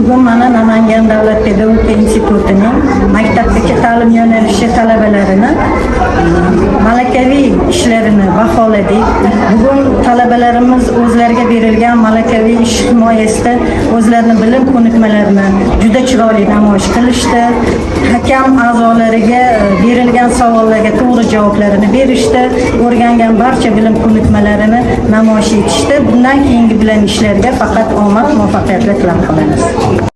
Bugun mana Namangan davlat pedagogika institutining maktabgacha ta'lim yo'nalishi talabalarini malakaviy ishlarini baholadik. Bugun talabalarimiz o'zlariga berilgan malakaviy ish himoyasida o'zlarining bilim ko'nikmalarini juda chiroyli namoyish qilishdi. Hakam a'zolariga berilgan savollarga to'g'ri javoblarini berishdi. O'rgangan barcha bilim ko'nikmalarini namoyish etishdi. Bundan keyingi bilan ishlarga faqat omad, muvaffaqiyatlar tilab qolamiz.